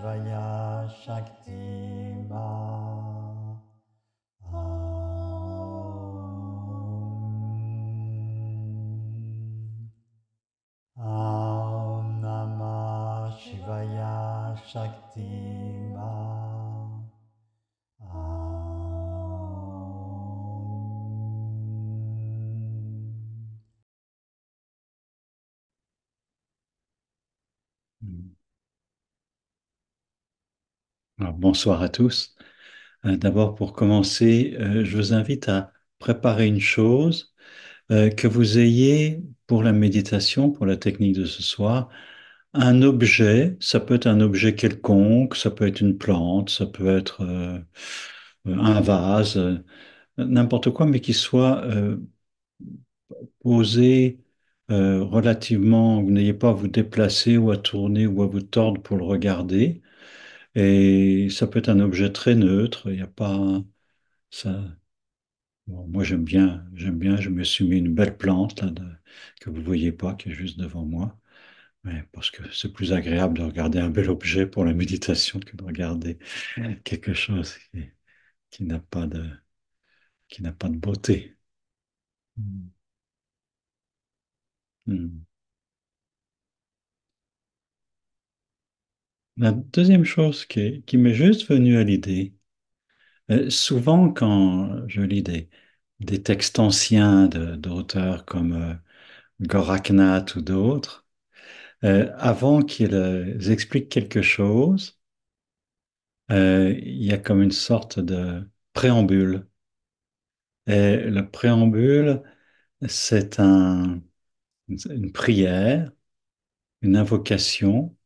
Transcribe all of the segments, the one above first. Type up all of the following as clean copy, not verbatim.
Shivaya Shakti Ma. Om Namah Shivaya Shakti Ma. Alors, bonsoir à tous. D'abord, pour commencer, je vous invite à préparer une chose, que vous ayez pour la méditation, pour la technique de ce soir, un objet. Ça peut être un objet quelconque, ça peut être une plante, ça peut être un vase, n'importe quoi, mais qui soit posé relativement, vous n'ayez pas à vous déplacer ou à tourner ou à vous tordre pour le regarder. Et ça peut être un objet très neutre, il n'y a pas ça. Bon, moi j'aime bien, je me suis mis une belle plante là, que vous voyez pas, qui est juste devant moi. Mais parce que c'est plus agréable de regarder un bel objet pour la méditation que de regarder quelque chose qui n'a pas qui n'a pas de beauté. Mm. Mm. La deuxième chose qui m'est juste venue à l'idée, souvent quand je lis des textes anciens d'auteurs comme Goraknath ou d'autres, avant qu'ils expliquent quelque chose, il y a comme une sorte de préambule. Et le préambule, c'est une prière, une invocation,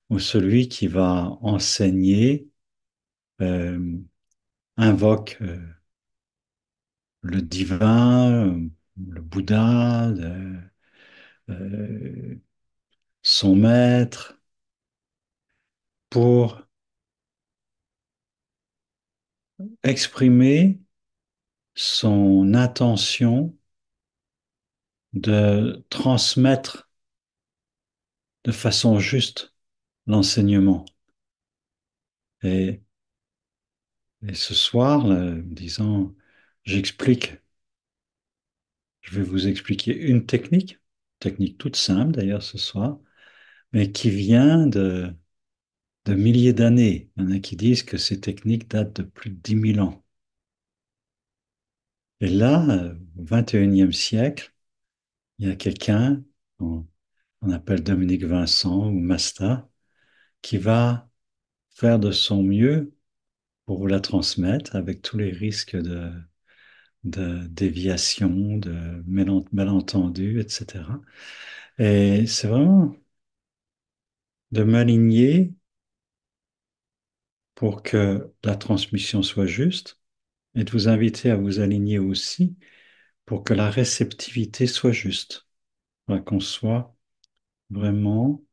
où celui qui va enseigner euh, invoque le divin, le Bouddha, euh, son maître, pour exprimer son intention de transmettre de façon juste l'enseignement. Et, et ce soir, là, disant, j'explique, je vais vous expliquer une technique toute simple d'ailleurs ce soir, mais qui vient de milliers d'années. Il y en a qui disent que ces techniques datent de plus de 10 000 ans. Et là, au XXIe siècle, il y a quelqu'un, on appelle Dominique Vincent ou Masta, qui va faire de son mieux pour vous la transmettre avec tous les risques de déviation, de malentendus, etc. Et c'est vraiment de m'aligner pour que la transmission soit juste et de vous inviter à vous aligner aussi pour que la réceptivité soit juste. Voilà, qu'on soit vraiment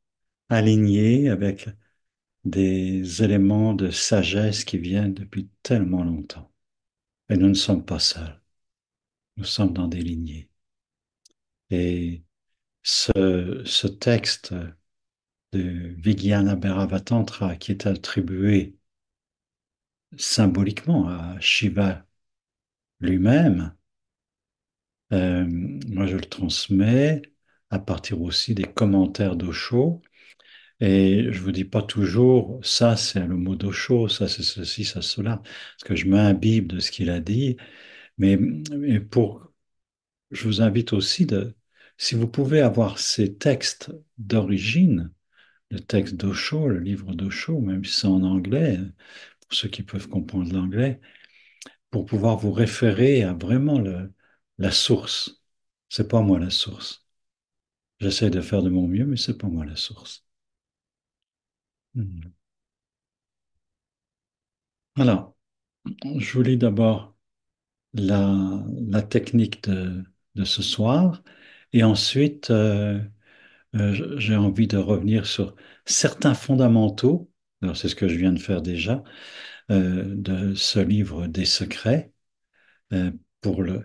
aligné avec des éléments de sagesse qui viennent depuis tellement longtemps. Et nous ne sommes pas seuls. Nous sommes dans des lignées. Et ce texte de Vijnana Bhairavattantra qui est attribué symboliquement à Shiva lui-même, moi je le transmets à partir aussi des commentaires d'Osho. Et je vous dis pas toujours, ça c'est le mot d'Osho, ça c'est ceci, ça cela, parce que je m'imbibe de ce qu'il a dit. Mais je vous invite aussi si vous pouvez avoir ces textes d'origine, le texte d'Osho, le livre d'Osho, même si c'est en anglais, pour ceux qui peuvent comprendre l'anglais, pour pouvoir vous référer à vraiment la source. C'est pas moi la source. J'essaie de faire de mon mieux, mais c'est pas moi la source. Hmm. Alors, je vous lis d'abord la technique de ce soir, et ensuite, j'ai envie de revenir sur certains fondamentaux. Alors, c'est ce que je viens de faire déjà, de ce livre des secrets, euh, pour le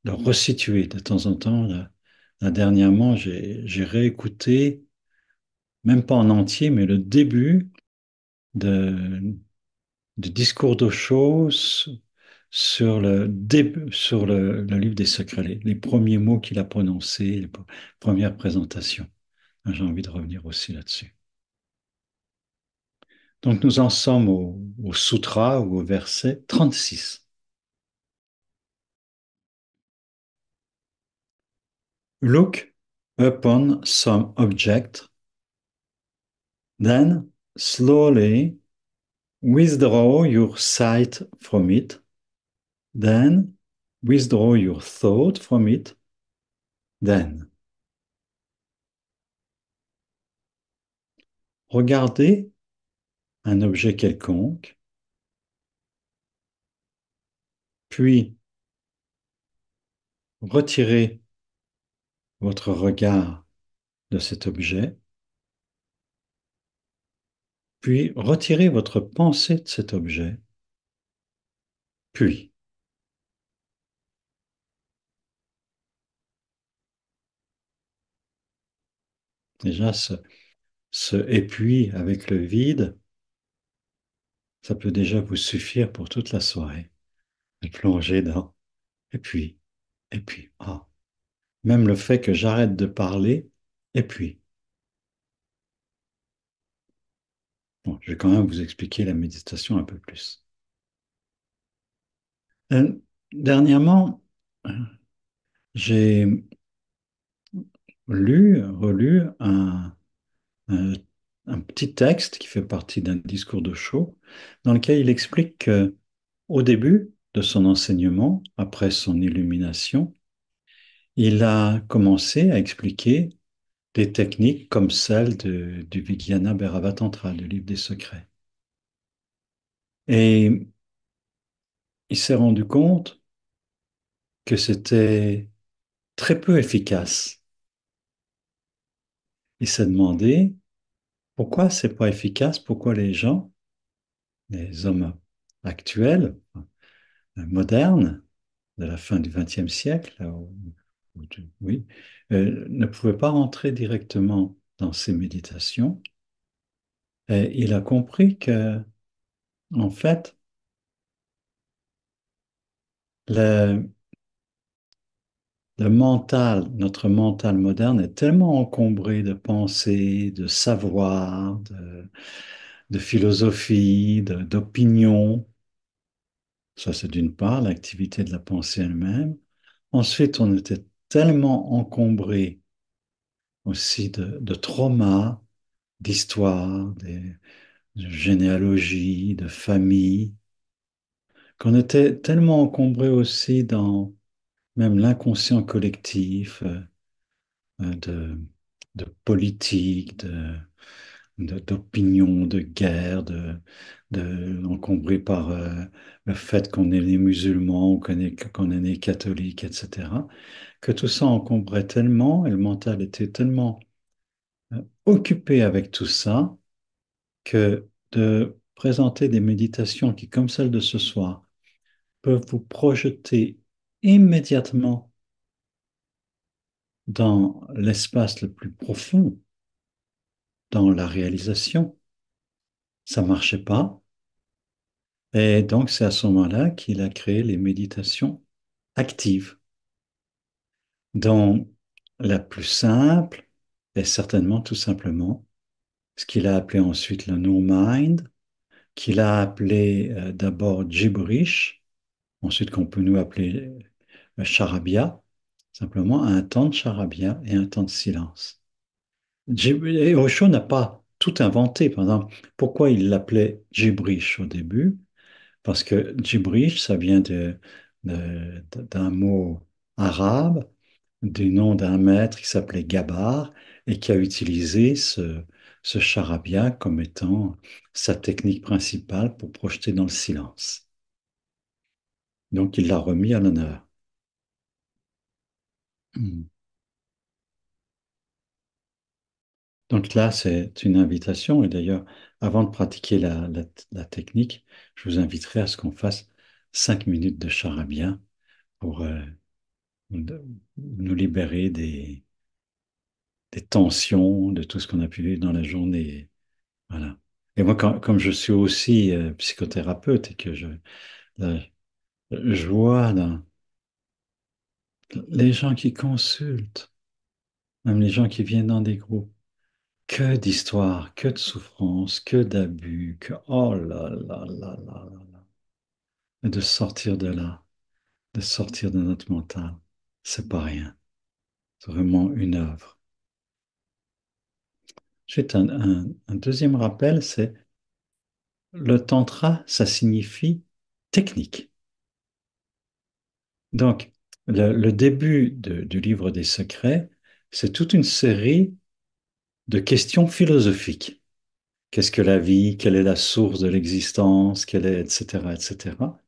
resituer de temps en temps. Là, dernièrement, j'ai réécouté, même pas en entier, mais le début de, de discours d'Osho sur sur le livre des secrets, les premiers mots qu'il a prononcés, les premières présentations. J'ai envie de revenir aussi là-dessus. Donc nous en sommes au sutra ou au verset 36. Look upon some object, then slowly withdraw your sight from it, then withdraw your thought from it, then. Regardez un objet quelconque, puis retirez votre regard de cet objet, puis retirez votre pensée de cet objet, puis. Déjà, ce et puis avec le vide, ça peut déjà vous suffire pour toute la soirée. De plonger dans et puis, et puis, ah. Même le fait que j'arrête de parler, et puis. Bon, je vais quand même vous expliquer la méditation un peu plus. Dernièrement, j'ai relu un, un petit texte qui fait partie d'un discours de Shaw, dans lequel il explique que, au début de son enseignement, après son illumination, il a commencé à expliquer des techniques comme celle du Vijnana Bhairavattantra, du livre des secrets. Et il s'est rendu compte que c'était très peu efficace. Il s'est demandé pourquoi c'est pas efficace, pourquoi les gens, les hommes actuels, modernes, de la fin du XXe siècle, là, oui, ne pouvaient pas rentrer directement dans ces méditations. Et il a compris que, en fait, le, notre mental moderne est tellement encombré de pensées, de savoir, de philosophie, d'opinion. Ça, c'est d'une part l'activité de la pensée elle-même. Ensuite, on était tellement encombré aussi de traumas, d'histoires, de généalogie, de famille, qu'on était tellement encombré aussi dans même l'inconscient collectif, de, de politique, d'opinion, de guerre, encombré par le fait qu'on est né musulman, qu'on est né catholique, etc., que tout ça encombrait tellement et le mental était tellement occupé avec tout ça que de présenter des méditations qui, comme celle de ce soir, peuvent vous projeter immédiatement dans l'espace le plus profond, dans la réalisation. Ça marchait pas. Et donc, c'est à ce moment-là qu'il a créé les méditations actives, dont la plus simple est certainement tout simplement ce qu'il a appelé ensuite le no mind, qu'il a appelé d'abord gibberish, ensuite qu'on peut nous appeler charabia, simplement un temps de charabia et un temps de silence. Et Osho n'a pas tout inventé. Par exemple, pourquoi il l'appelait gibberish au début? Parce que gibberish, ça vient d'un mot arabe, du nom d'un maître qui s'appelait Gabar et qui a utilisé ce charabia comme étant sa technique principale pour projeter dans le silence. Donc il l'a remis à l'honneur. Hmm. Donc là, c'est une invitation. Et d'ailleurs, avant de pratiquer la technique, je vous inviterai à ce qu'on fasse 5 minutes de charabia pour nous libérer des tensions, de tout ce qu'on a pu vivre dans la journée. Voilà. Et moi, comme je suis aussi psychothérapeute et que là, je vois là, les gens qui consultent, même les gens qui viennent dans des groupes, que d'histoires, que de souffrances, que d'abus, que oh là là là là là là. Et de sortir de là, de sortir de notre mental, c'est pas rien. C'est vraiment une œuvre. Ensuite, un deuxième rappel, c'est le tantra, ça signifie technique. Donc, le début du livre des secrets, c'est toute une série de questions philosophiques. Qu'est-ce que la vie? Quelle est la source de l'existence? Quelle est, etc., etc.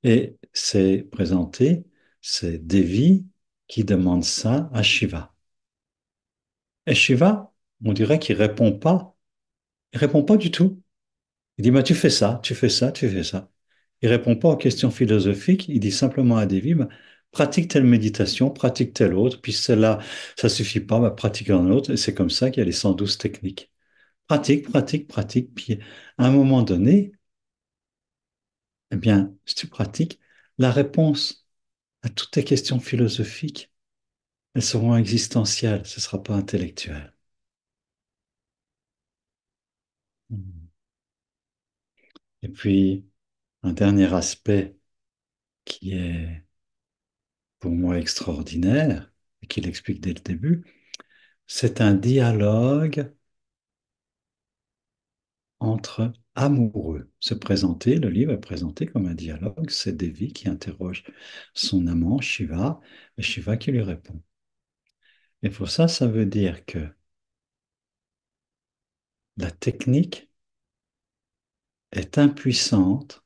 Et c'est présenté, c'est Devi qui demande ça à Shiva. Et Shiva, on dirait qu'il répond pas. Il répond pas du tout. Il dit, bah, tu fais ça, tu fais ça, tu fais ça. Il répond pas aux questions philosophiques. Il dit simplement à Devi, bah, pratique telle méditation, pratique telle autre, puis celle-là, ça suffit pas, bah, pratique un autre. Et c'est comme ça qu'il y a les 112 techniques. Pratique, pratique, pratique. Puis à un moment donné, eh bien, si tu pratiques, la réponse à toutes tes questions philosophiques, elles seront existentielles, ce ne sera pas intellectuel. Et puis, un dernier aspect qui est pour moi extraordinaire, et qu'il explique dès le début, c'est un dialogue entre amoureux. Se présenter, le livre est présenté comme un dialogue, c'est Devi qui interroge son amant Shiva, et Shiva qui lui répond. Et pour ça, ça veut dire que la technique est impuissante,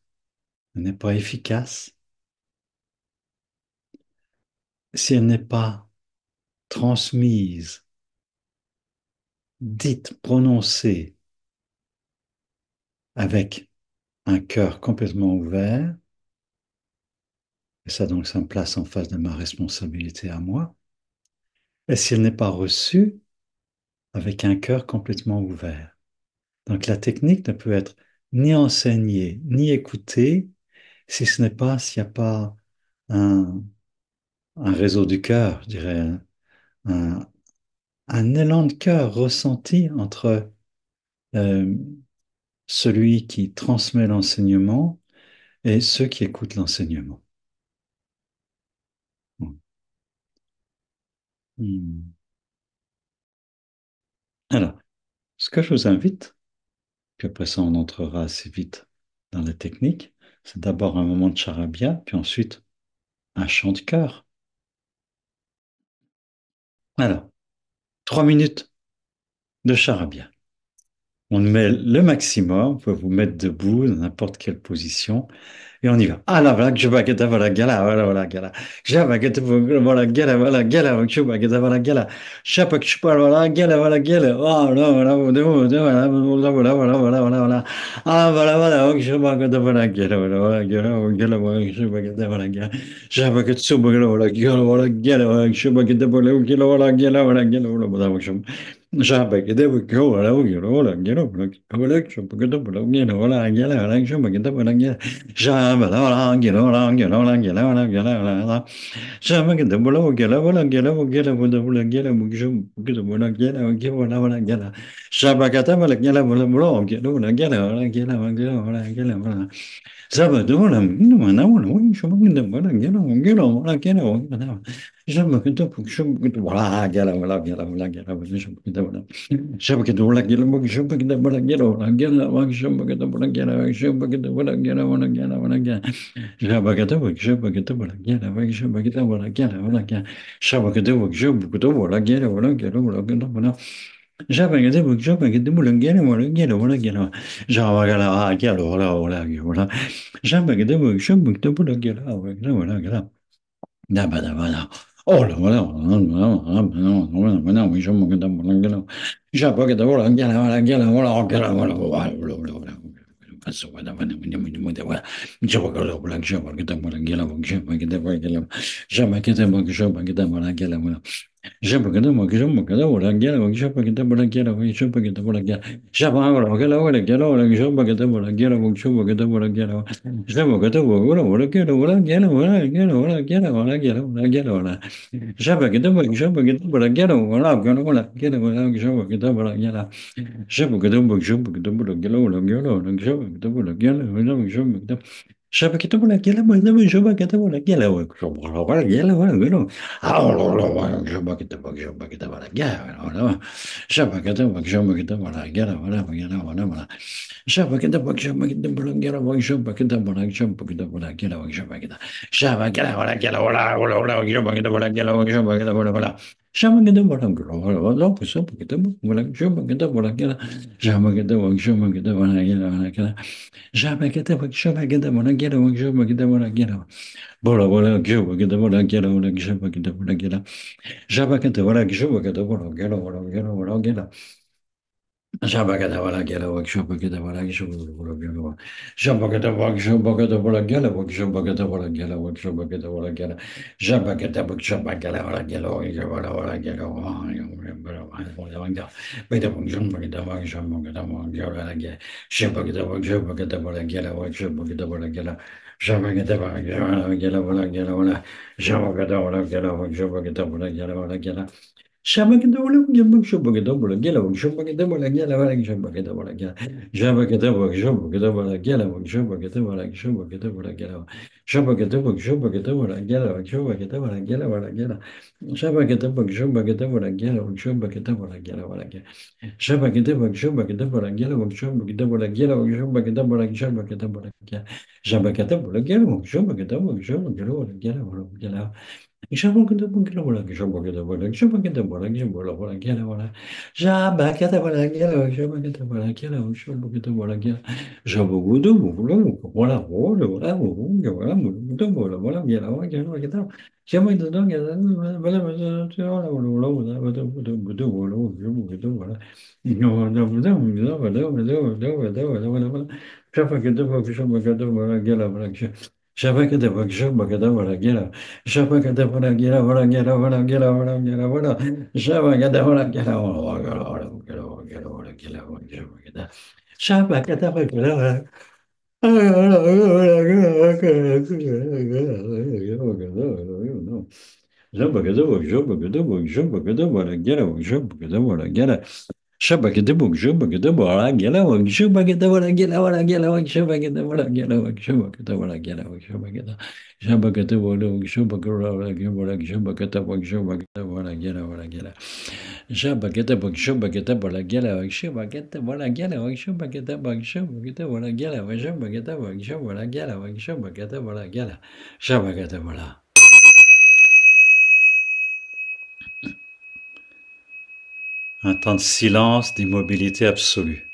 n'est pas efficace, si elle n'est pas transmise, dite, prononcée avec un cœur complètement ouvert, et ça donc ça me place en face de ma responsabilité à moi, et si elle n'est pas reçue avec un cœur complètement ouvert. Donc la technique ne peut être ni enseignée, ni écoutée, si ce n'est pas, s'il n'y a pas un, un réseau du cœur, je dirais, un, un élan de cœur ressenti entre euh, celui qui transmet l'enseignement et ceux qui écoutent l'enseignement. Hmm. Alors, ce que je vous invite, puis après ça on entrera assez vite dans la technique, c'est d'abord un moment de charabia, puis ensuite un chant de cœur. Alors, 3 minutes de charabia. On met le maximum, vous pouvez vous mettre debout dans n'importe quelle position, et on y va. Ah là, voilà, que je baguette, voilà, gala, voilà, voilà, gala. Je baguette, voilà, gala, voilà, gala, je baguette, voilà, gala. Chaque je parle, voilà, gala, voilà, gala. Ah, là, voilà, voilà, voilà, voilà, voilà, voilà, voilà, voilà, voilà. Ah, voilà, voilà, je baguette, voilà, gala, voilà, voilà, gala, gala, voilà, je baguette, voilà, gala. Je baguette, so, voilà, gala, voilà, gala, voilà, je baguette, voilà, gala, voilà, gala, voilà, gala, voilà, voilà, Shabbat voilà, voilà, gala, voilà, voilà, je baguette, voilà, gala, voilà, gala, voilà, je baguette, voilà, gala. Oh là voilà, Un temps de silence, d'immobilité absolue.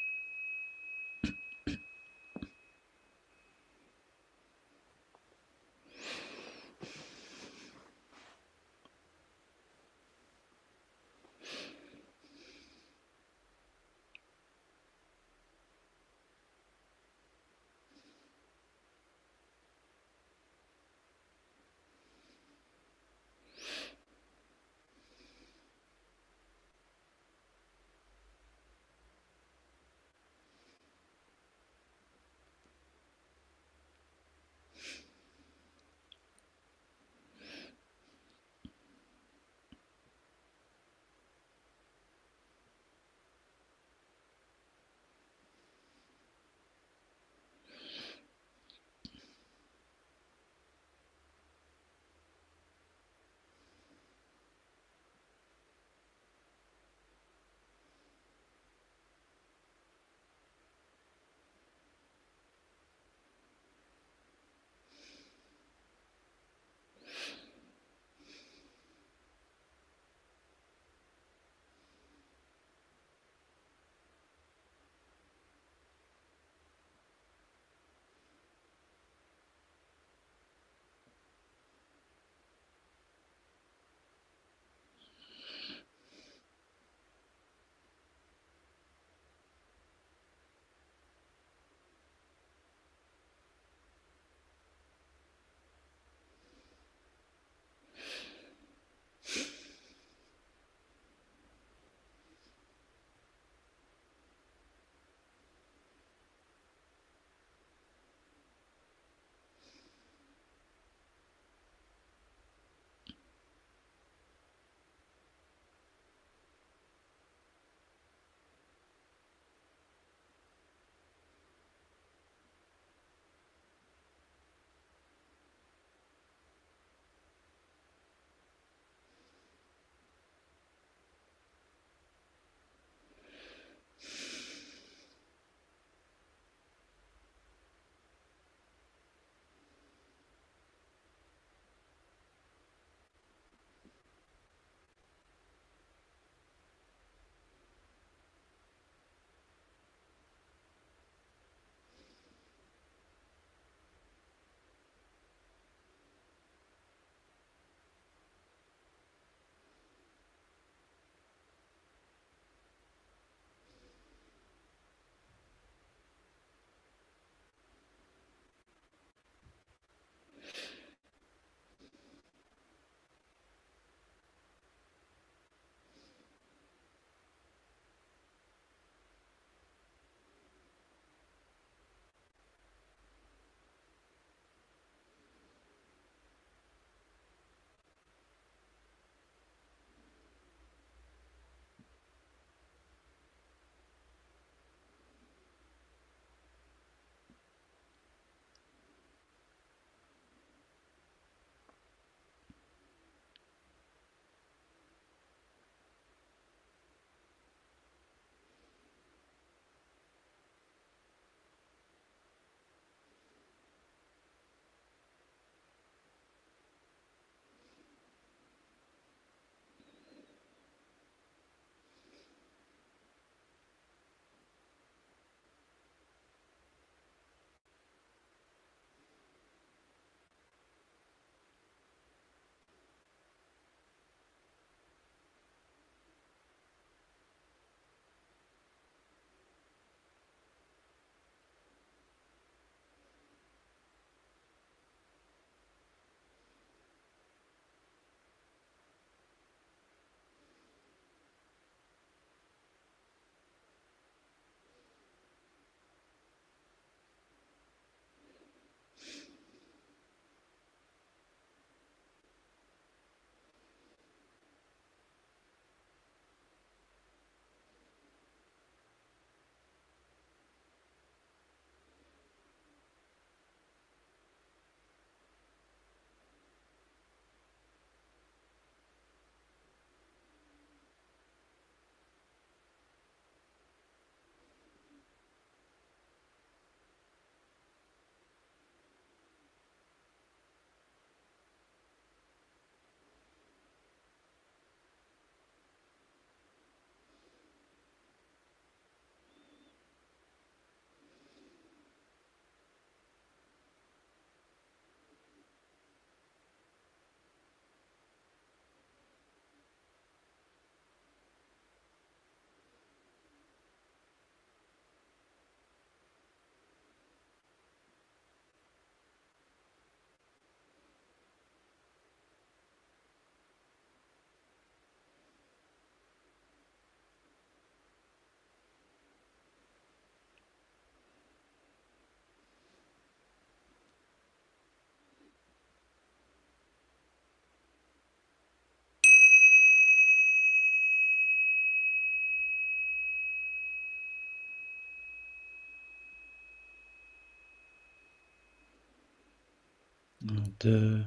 de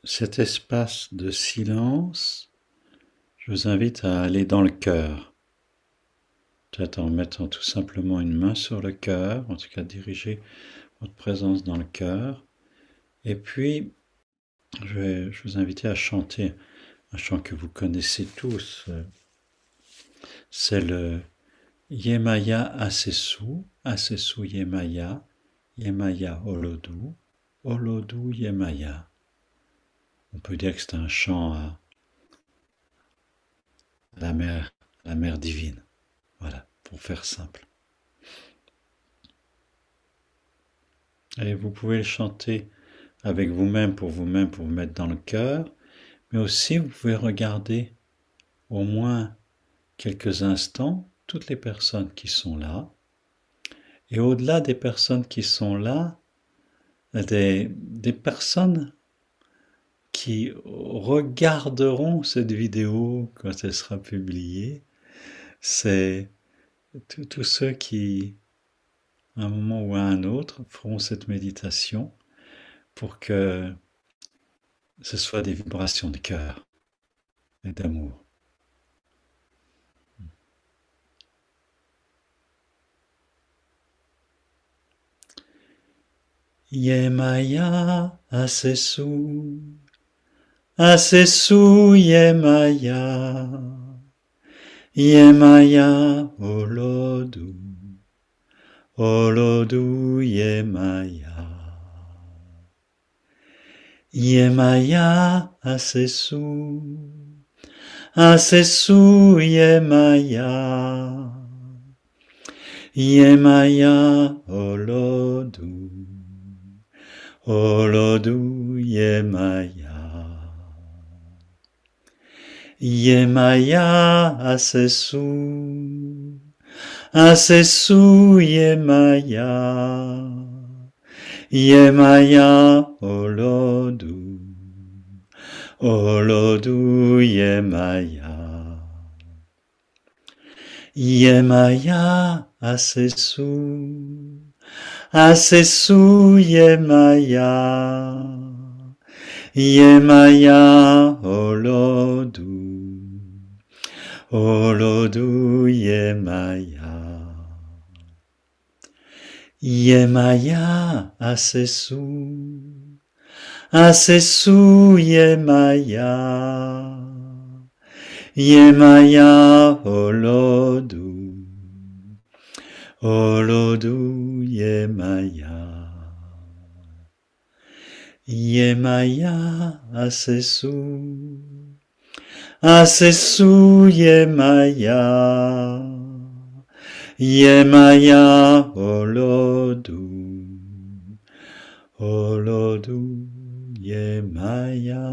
cet espace de silence, je vous invite à aller dans le cœur. Peut-être en mettant tout simplement une main sur le cœur, en tout cas diriger votre présence dans le cœur. Et puis, je vous invite à chanter un chant que vous connaissez tous. C'est le Yemaya Asesu, Asesu Yemaya, Yemaya Olodu, Olodu Yemaya. On peut dire que c'est un chant à la mère divine. Voilà, pour faire simple. Et vous pouvez le chanter avec vous-même, pour vous mettre dans le cœur, mais aussi vous pouvez regarder au moins quelques instants toutes les personnes qui sont là, et au-delà des personnes qui sont là, des personnes qui regarderont cette vidéo quand elle sera publiée. C'est tous ceux qui, à un moment ou à un autre, feront cette méditation pour que ce soit des vibrations de cœur et d'amour. Yemaya Asesu, Asesu Yemaya, Yemaya Olodu, Olodu Yemaya. Yemaya Asesu, Asesu Yemaya, Yemaya Olodu, Olodu Yemaya. Yemaya Asesu, Asesu Yemaya, Yemaya Olodu, Olodu Yemaya. Yemaya Asesu, Asesu Yemaya, Yemaya Olodu, Olodu Yemaya. Yemaya Asesu, Asesu Yemaya, Yemaya Olodu, Olodu Yemaya. Yemaya Asesu, Asesu Yemaya, Yemaya Olodu, Olodu Yemaya.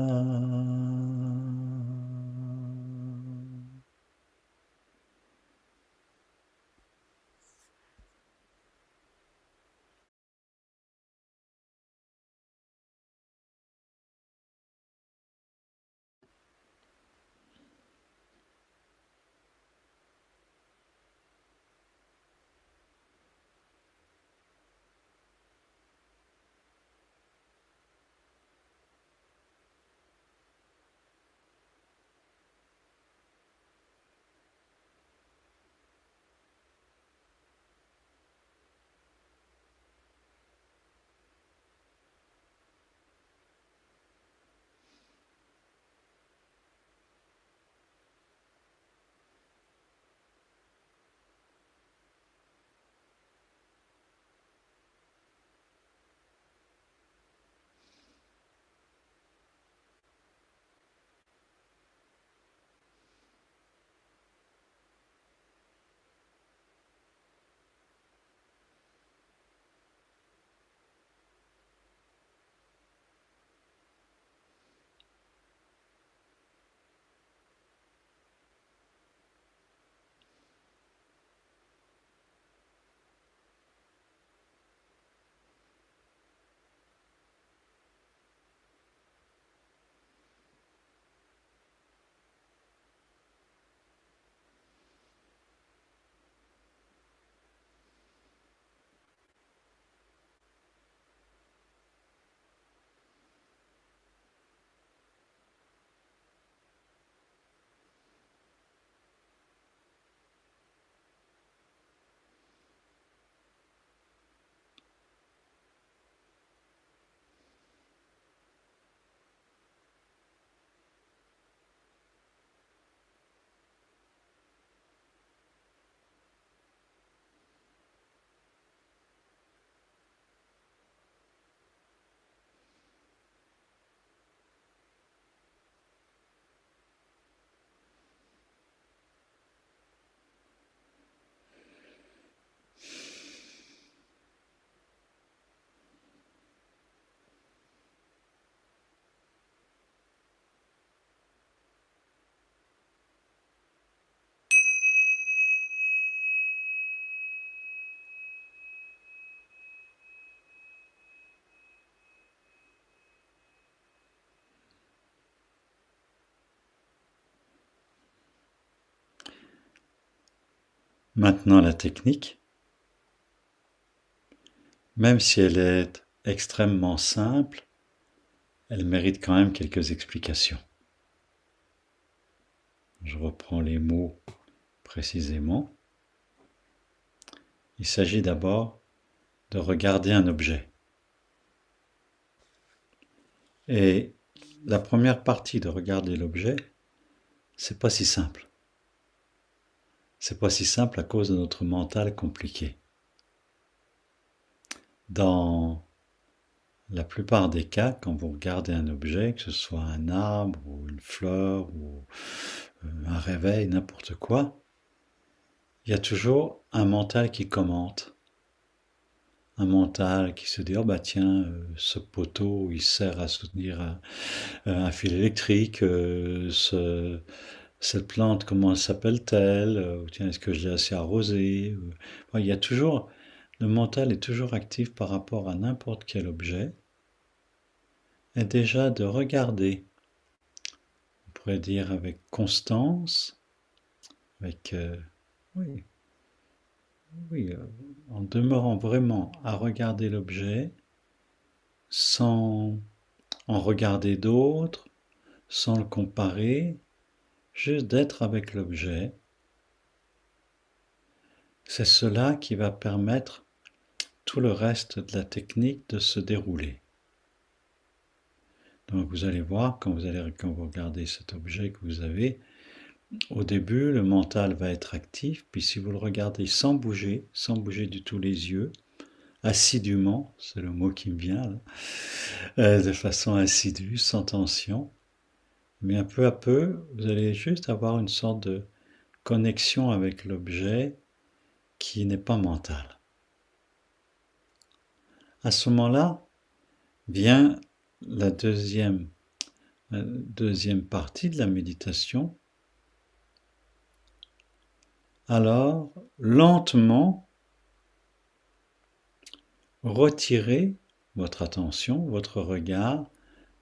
Maintenant, la technique, même si elle est extrêmement simple, elle mérite quand même quelques explications. Je reprends les mots précisément. Il s'agit d'abord de regarder un objet. Et la première partie de regarder l'objet, c'est pas si simple. C'est pas si simple à cause de notre mental compliqué. Dans la plupart des cas, quand vous regardez un objet, que ce soit un arbre ou une fleur ou un réveil, n'importe quoi, il y a toujours un mental qui commente. Un mental qui se dit, oh bah tiens, ce poteau, il sert à soutenir un fil électrique, cette plante, comment s'appelle-t-elle? Tiens, est-ce que je l'ai assez arrosée? Il y a toujours, le mental est toujours actif par rapport à n'importe quel objet. Et déjà de regarder, on pourrait dire avec constance, avec, oui, oui, en demeurant vraiment à regarder l'objet, sans en regarder d'autres, sans le comparer, juste d'être avec l'objet. C'est cela qui va permettre tout le reste de la technique de se dérouler. Donc vous allez voir, quand vous regardez cet objet que vous avez, au début, le mental va être actif, puis si vous le regardez sans bouger du tout les yeux, assidûment, c'est le mot qui me vient, là, de façon assidue, sans tension, mais un peu à peu, vous allez juste avoir une sorte de connexion avec l'objet qui n'est pas mentale. À ce moment-là, vient la deuxième partie de la méditation. Alors, lentement, retirez votre attention, votre regard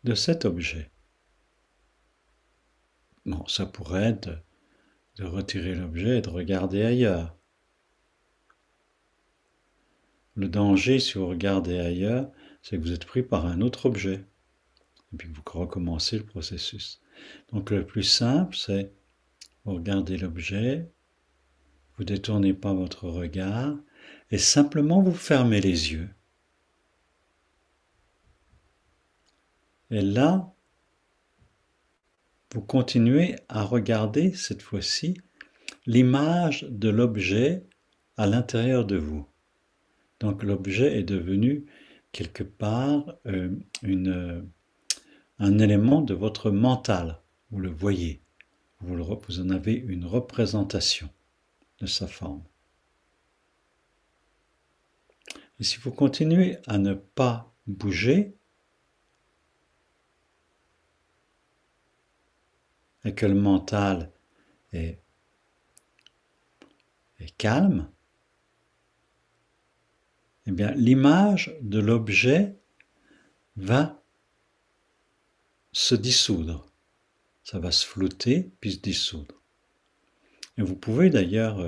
de cet objet. Bon, ça pourrait être de retirer l'objet et de regarder ailleurs. Le danger, si vous regardez ailleurs, c'est que vous êtes pris par un autre objet. Et puis vous recommencez le processus. Donc le plus simple, c'est vous regardez l'objet, vous détournez pas votre regard et simplement vous fermez les yeux. Et là, vous continuez à regarder cette fois-ci l'image de l'objet à l'intérieur de vous. Donc l'objet est devenu quelque part un élément de votre mental. Vous le voyez, vous en avez une représentation de sa forme. Et si vous continuez à ne pas bouger, et que le mental est calme, eh bien l'image de l'objet va se dissoudre. Ça va se flotter puis se dissoudre. Et vous pouvez d'ailleurs,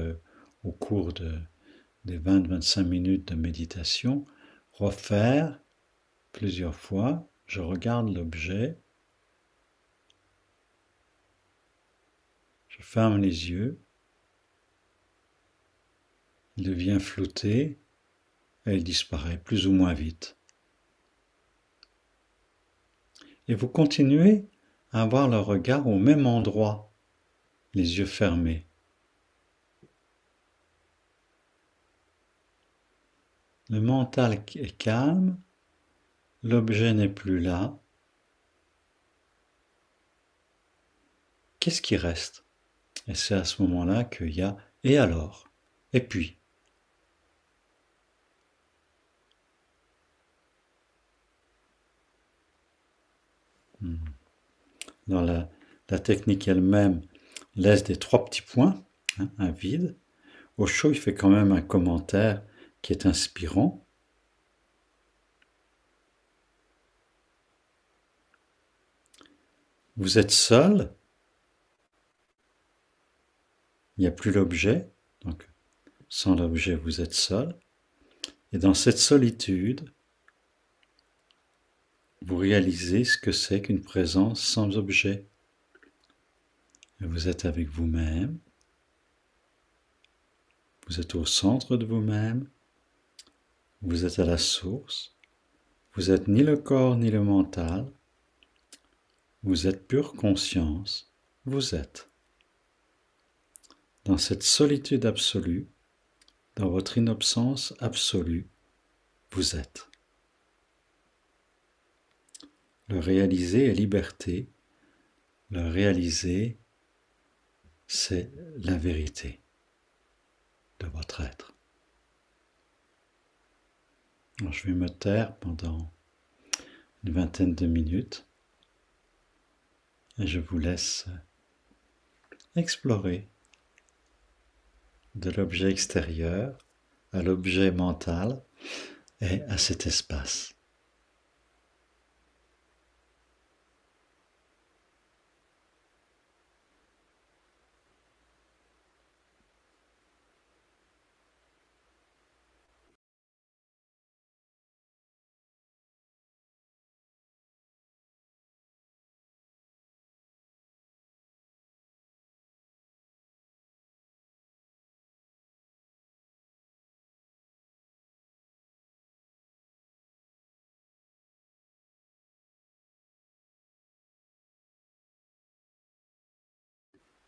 au cours des 20-25 minutes de méditation, refaire plusieurs fois. Je regarde l'objet, je ferme les yeux, il devient flouté et il disparaît plus ou moins vite. Et vous continuez à avoir le regard au même endroit, les yeux fermés. Le mental est calme, l'objet n'est plus là. Qu'est-ce qui reste? Et c'est à ce moment-là qu'il y a « et alors ?» et puis. Dans la technique elle-même laisse des 3 petits points, un vide. Osho, il fait quand même un commentaire qui est inspirant. Vous êtes seul, il n'y a plus l'objet, donc Sans l'objet, vous êtes seul. Et dans cette solitude, vous réalisez ce que c'est qu'une présence sans objet. Et vous êtes avec vous-même, vous êtes au centre de vous-même, vous êtes à la source, vous êtes ni le corps ni le mental, vous êtes pure conscience, vous êtes. Dans cette solitude absolue, dans votre innocence absolue, vous êtes. Le réaliser est liberté, le réaliser, c'est la vérité de votre être. Alors, je vais me taire pendant une vingtaine de minutes et je vous laisse explorer de l'objet extérieur à l'objet mental et à cet espace.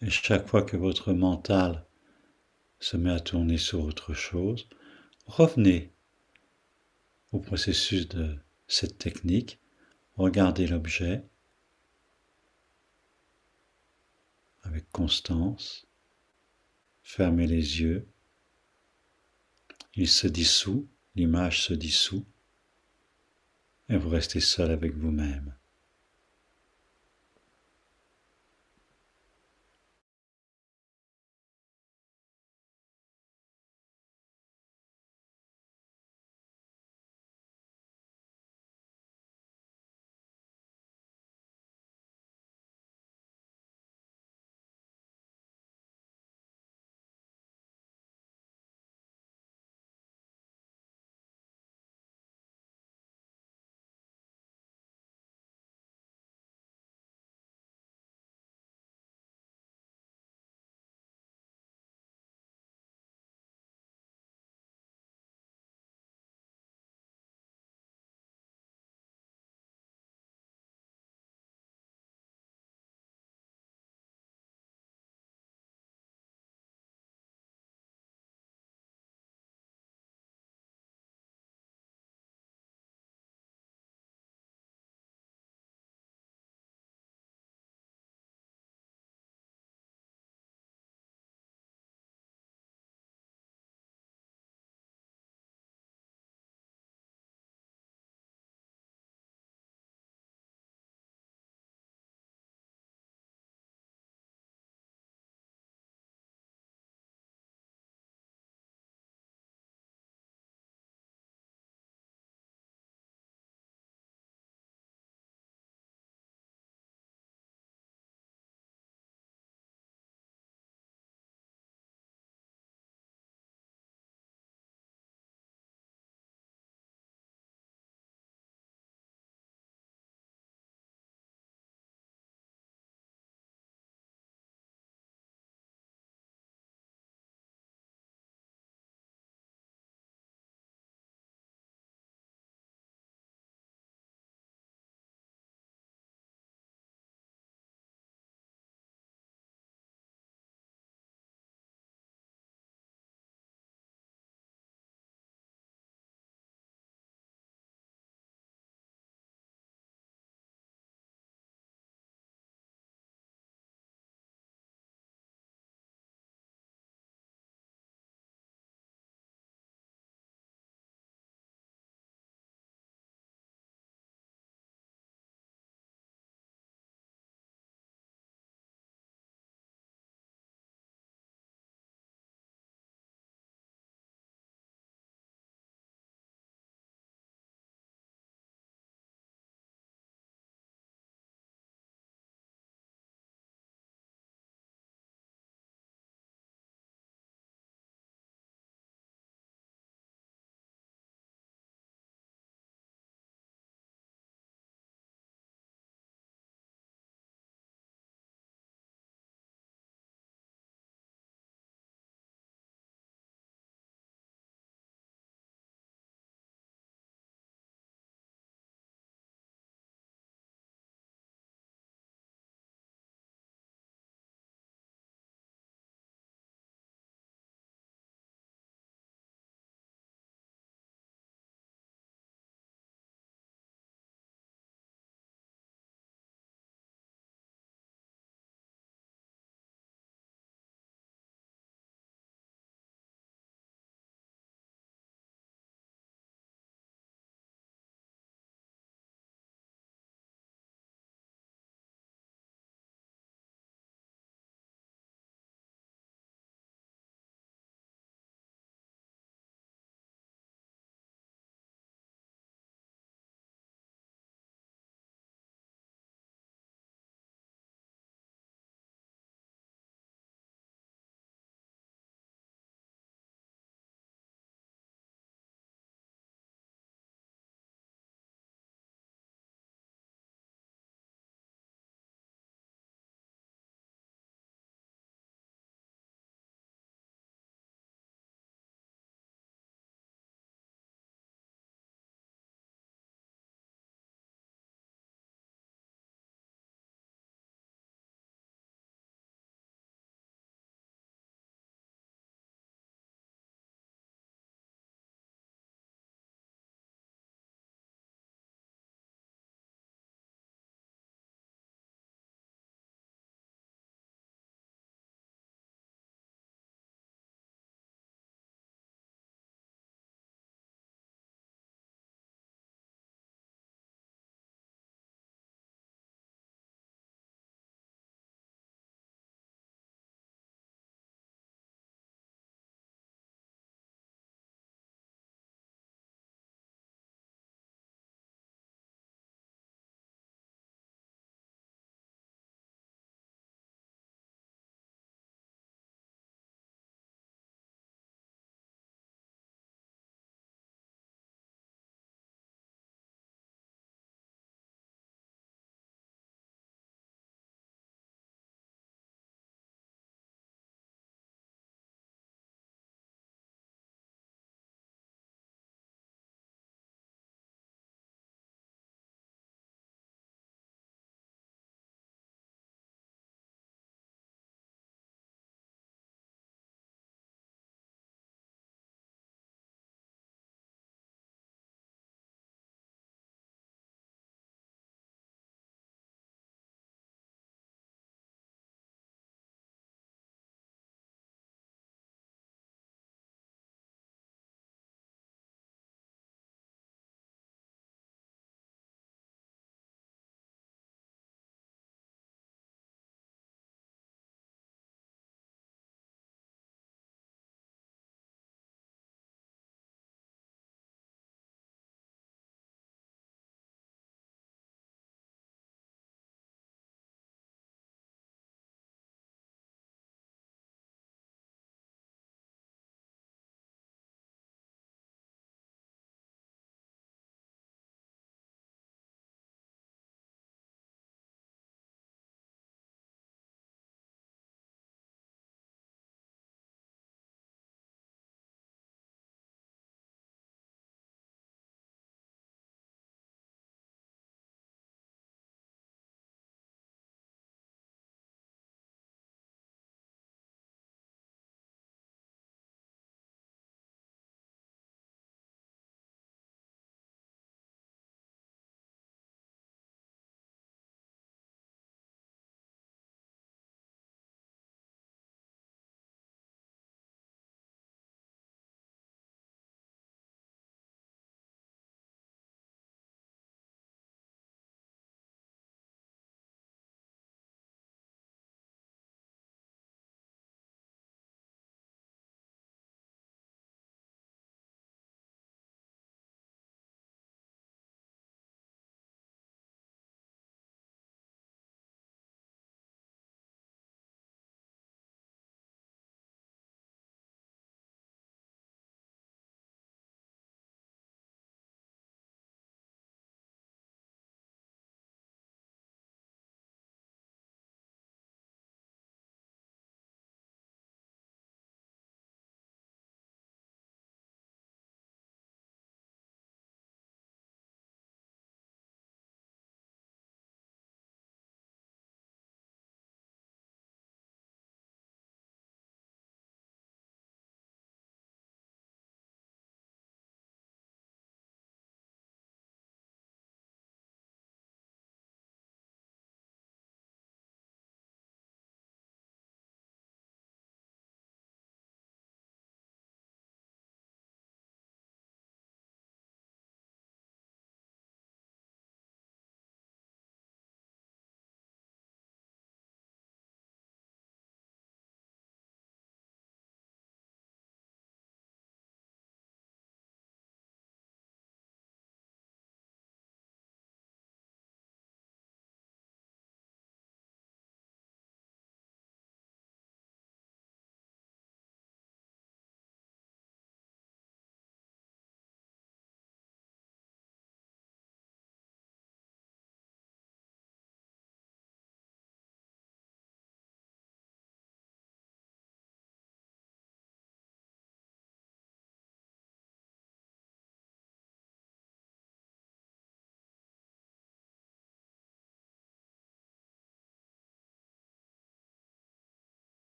Et chaque fois que votre mental se met à tourner sur autre chose, revenez au processus de cette technique, regardez l'objet avec constance, fermez les yeux, il se dissout, l'image se dissout, et vous restez seul avec vous-même.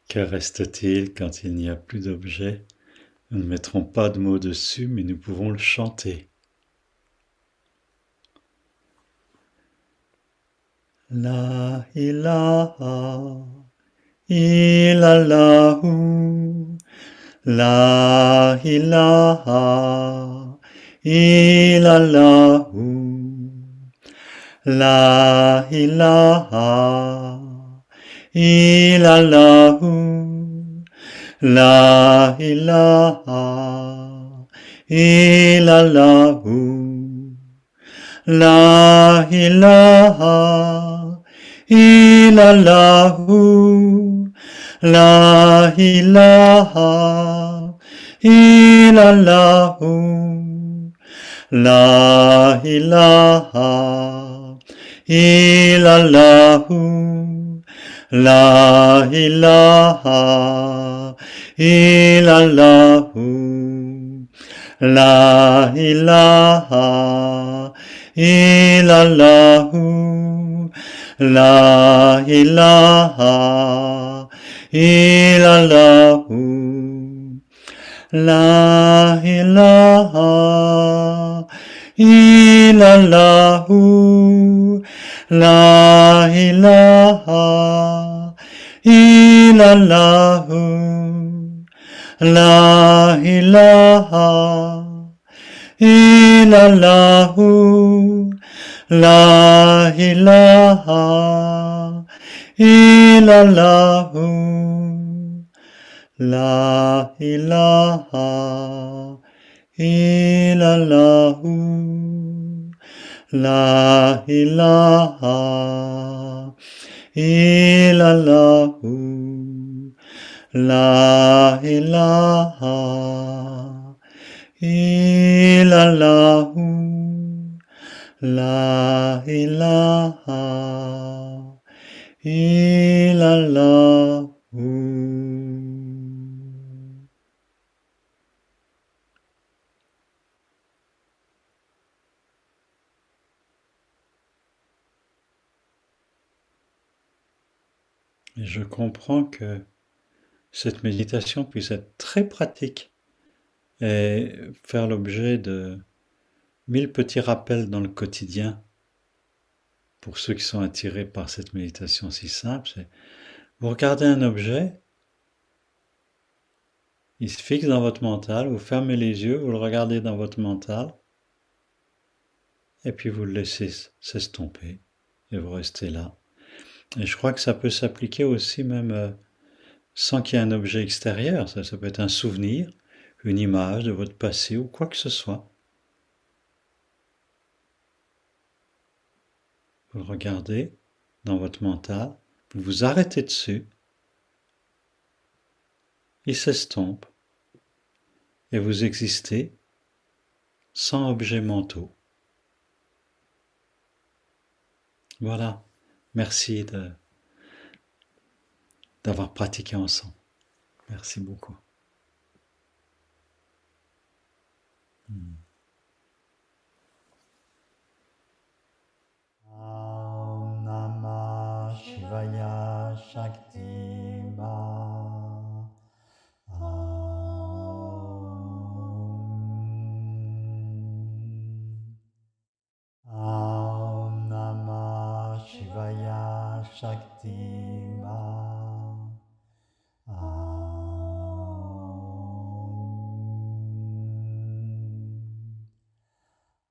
Que reste-t-il quand il n'y a plus d'objet? Nous ne mettrons pas de mots dessus, mais nous pouvons le chanter. La ilaha illallahu, la ilaha illallahu, la ilaha illallahu, la ilaha illallahu, la ilaha illallahu, la ilaha illallahu, la ilaha illallahu, la ilaha illallahu, la ilaha illallahu, la ilaha illallahu, la ilaha illallahu, la ilaha illallahu, la ilaha illallahu, la ilaha illallahu, la ilaha illallahu, la ilaha illallahu, la ilaha illallahu, la ilaha illallahu. Et je comprends que cette méditation puisse être très pratique et faire l'objet de 1000 petits rappels dans le quotidien pour ceux qui sont attirés par cette méditation si simple. C'est vous regardez un objet, il se fixe dans votre mental, vous fermez les yeux, vous le regardez dans votre mental, et puis vous le laissez s'estomper, et vous restez là. Et je crois que ça peut s'appliquer aussi même sans qu'il y ait un objet extérieur. Ça peut être un souvenir, une image de votre passé ou quoi que ce soit. Vous le regardez dans votre mental, vous vous arrêtez dessus, il s'estompe, et vous existez sans objets mentaux. Voilà, merci d'avoir pratiqué ensemble. Merci beaucoup. Om Namah Shivaya Shakti Ma. Om Namah Shivaya Shakti Ma.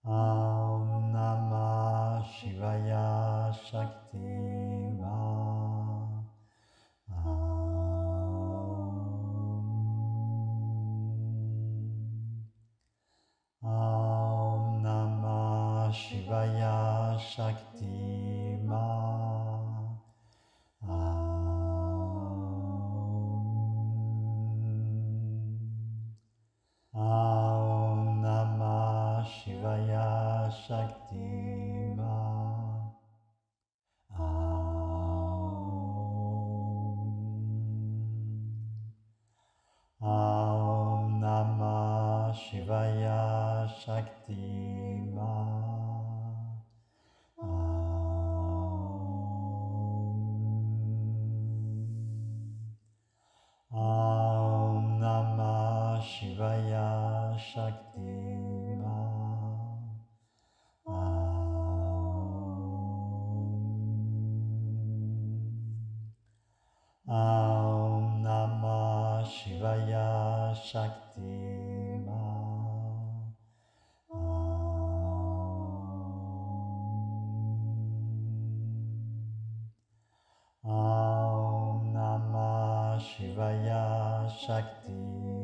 Om Namah Shivaya Shakti Ma. Om Namah Shivaya Shakti Ma. Om Namah Shivaya Shakti Ma. Om Namah Shivaya Shakti Ma. Om Namah Shivaya Shakti Ma. Om Namah Shivaya Shakti